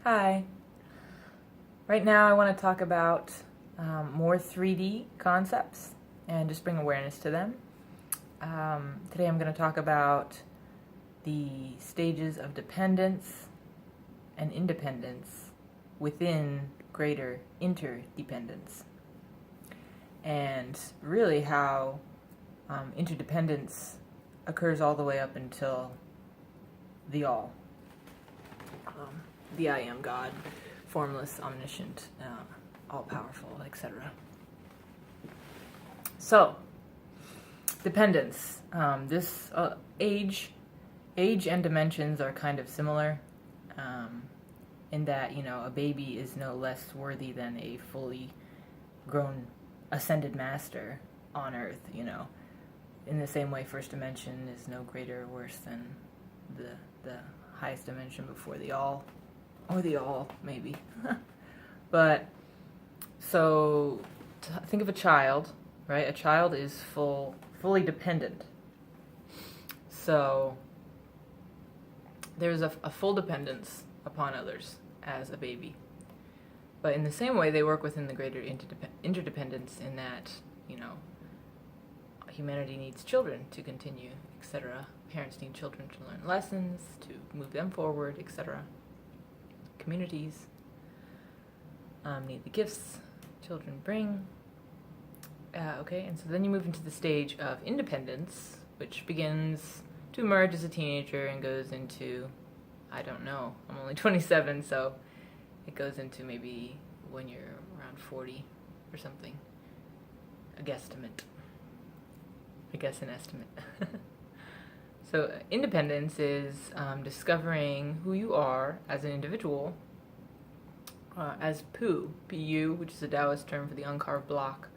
Hi. Right now I want to talk about more 3D concepts and just bring awareness to them. Today I'm going to talk about the stages of dependence and independence within greater interdependence. And really how interdependence occurs all the way up until the all. The I am God, formless, omniscient, all-powerful, etc. So, dependence. This age and dimensions are kind of similar in that, a baby is no less worthy than a fully grown ascended master on Earth, In the same way, first dimension is no greater or worse than the highest dimension before the all. Or the all, maybe. But, so, think of a child, right? A child is fully dependent. So, there's a full dependence upon others as a baby. But in the same way, they work within the greater interdependence in that, humanity needs children to continue, etc. Parents need children to learn lessons, to move them forward, etc. Communities need the gifts children bring. Okay, and so then you move into the stage of independence, which begins to emerge as a teenager and goes into, I don't know, I'm only 27, so it goes into maybe when you're around 40 or something. A guesstimate. I guess an estimate. So independence is discovering who you are as an individual, as Pu, Pu, which is a Taoist term for the uncarved block,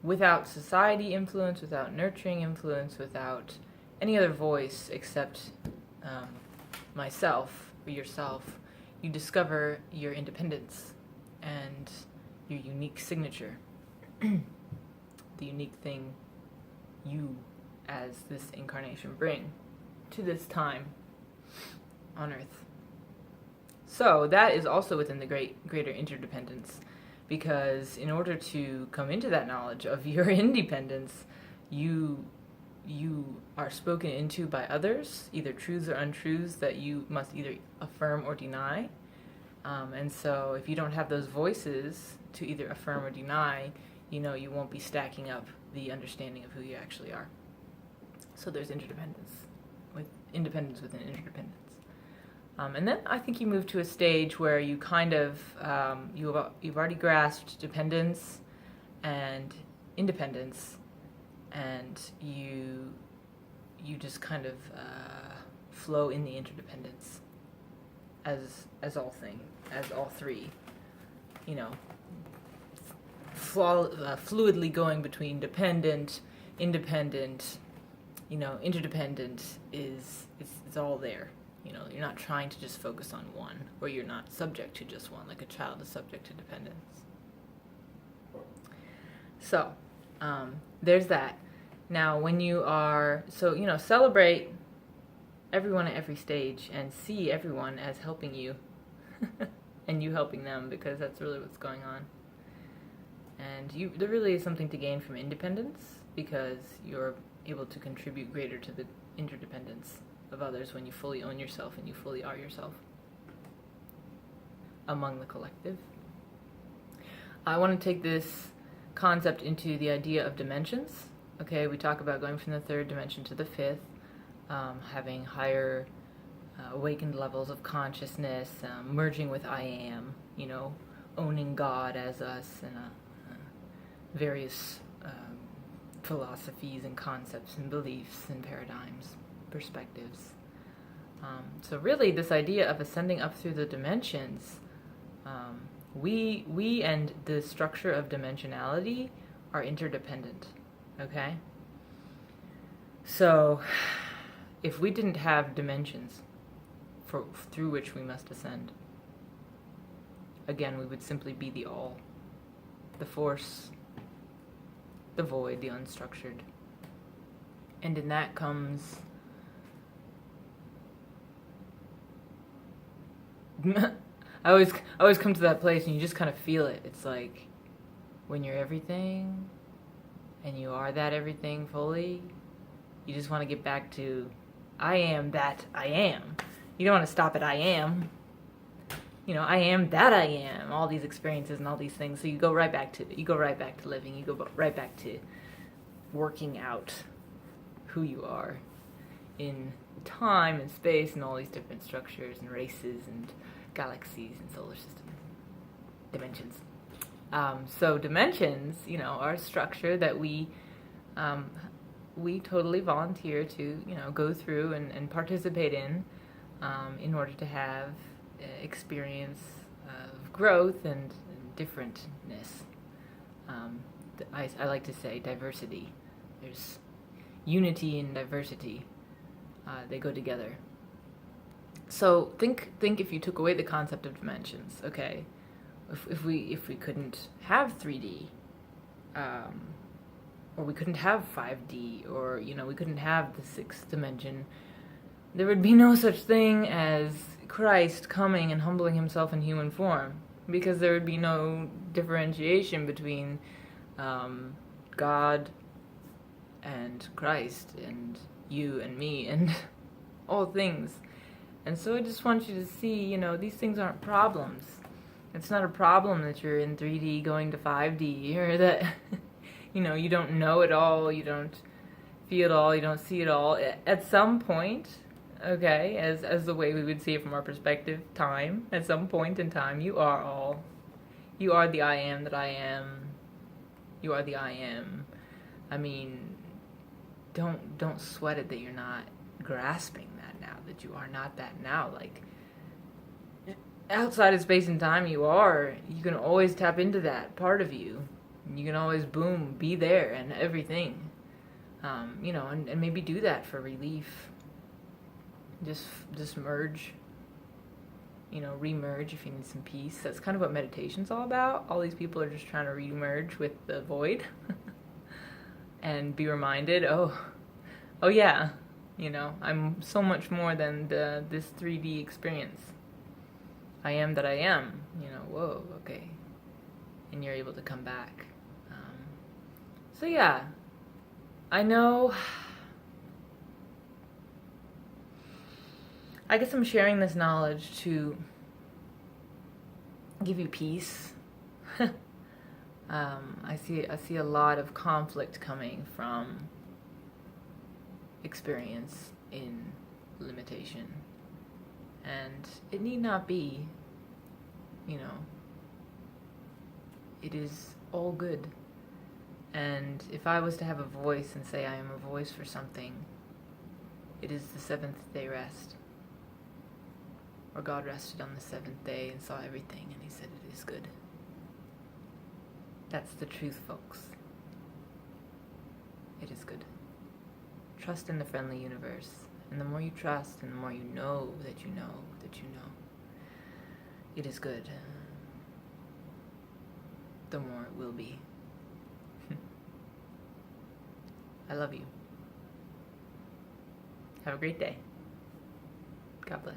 without society influence, without nurturing influence, without any other voice except myself or yourself. You discover your independence and your unique signature, the unique thing you as this incarnation bring to this time on Earth. So that is also within the greater interdependence, because in order to come into that knowledge of your independence, you are spoken into by others, either truths or untruths that you must either affirm or deny. And so if you don't have those voices to either affirm or deny, you won't be stacking up the understanding of who you actually are. So there's independence within interdependence. And then I think you move to a stage where you kind of, you've already grasped dependence and independence, and you just kind of flow in the interdependence as all three, fluidly going between dependent, independent, interdependent is all there. You're not trying to just focus on one, or you're not subject to just one, like a child is subject to dependence. So, there's that. Now, when you are, celebrate everyone at every stage and see everyone as helping you and you helping them, because that's really what's going on. And there really is something to gain from independence, because you're able to contribute greater to the interdependence of others when you fully own yourself and you fully are yourself among the collective. I want to take this concept into the idea of dimensions. Okay, we talk about going from the third dimension to the fifth, having higher awakened levels of consciousness, merging with I am, owning God as us, and various philosophies and concepts and beliefs and paradigms, perspectives. So really this idea of ascending up through the dimensions, we and the structure of dimensionality are interdependent, okay? So if we didn't have dimensions through which we must ascend, again, we would simply be the all, the force, the void, the unstructured. And in that comes I always come to that place and you just kind of feel it. It's like when you're everything and you are that everything fully, you just want to get back to I am that I am. You don't want to stop at I am. I am that I am. All these experiences and all these things. So you go right back to it. You go right back to living. You go right back to working out who you are in time and space and all these different structures and races and galaxies and solar systems, dimensions. So dimensions, are a structure that we totally volunteer to, go through and participate in order to have experience of growth and differentness. I like to say diversity. There's unity and diversity. They go together. So think if you took away the concept of dimensions, okay? If we couldn't have 3D, or we couldn't have 5D, or we couldn't have the sixth dimension, there would be no such thing as Christ coming and humbling himself in human form, because there would be no differentiation between God and Christ and you and me and all things. And so I just want you to see, these things aren't problems. It's not a problem that you're in 3D going to 5D, or that, you don't know it all, you don't feel it all, you don't see it all. At some point, okay, as the way we would see it from our perspective, time, at some point in time, you are all. You are the I am that I am. You are the I am. I mean, don't sweat it that you're not grasping that now, that you are not that now. Like, outside of space and time, you can always tap into that part of you. You can always, be there and everything. And maybe do that for relief. Just merge. Remerge if you need some peace. That's kind of what meditation's all about. All these people are just trying to remerge with the void. And be reminded, oh yeah, I'm so much more than this 3D experience. I am that I am, whoa, okay. And you're able to come back. So yeah, I know, I guess I'm sharing this knowledge to give you peace. I see a lot of conflict coming from experience in limitation, and it need not be. It is all good. And if I was to have a voice and say I am a voice for something, it is the seventh day rest. Or God rested on the seventh day and saw everything, and he said it is good. That's the truth, folks. It is good. Trust in the friendly universe. And the more you trust, and the more you know that you know that you know, it is good, the more it will be. I love you. Have a great day. God bless.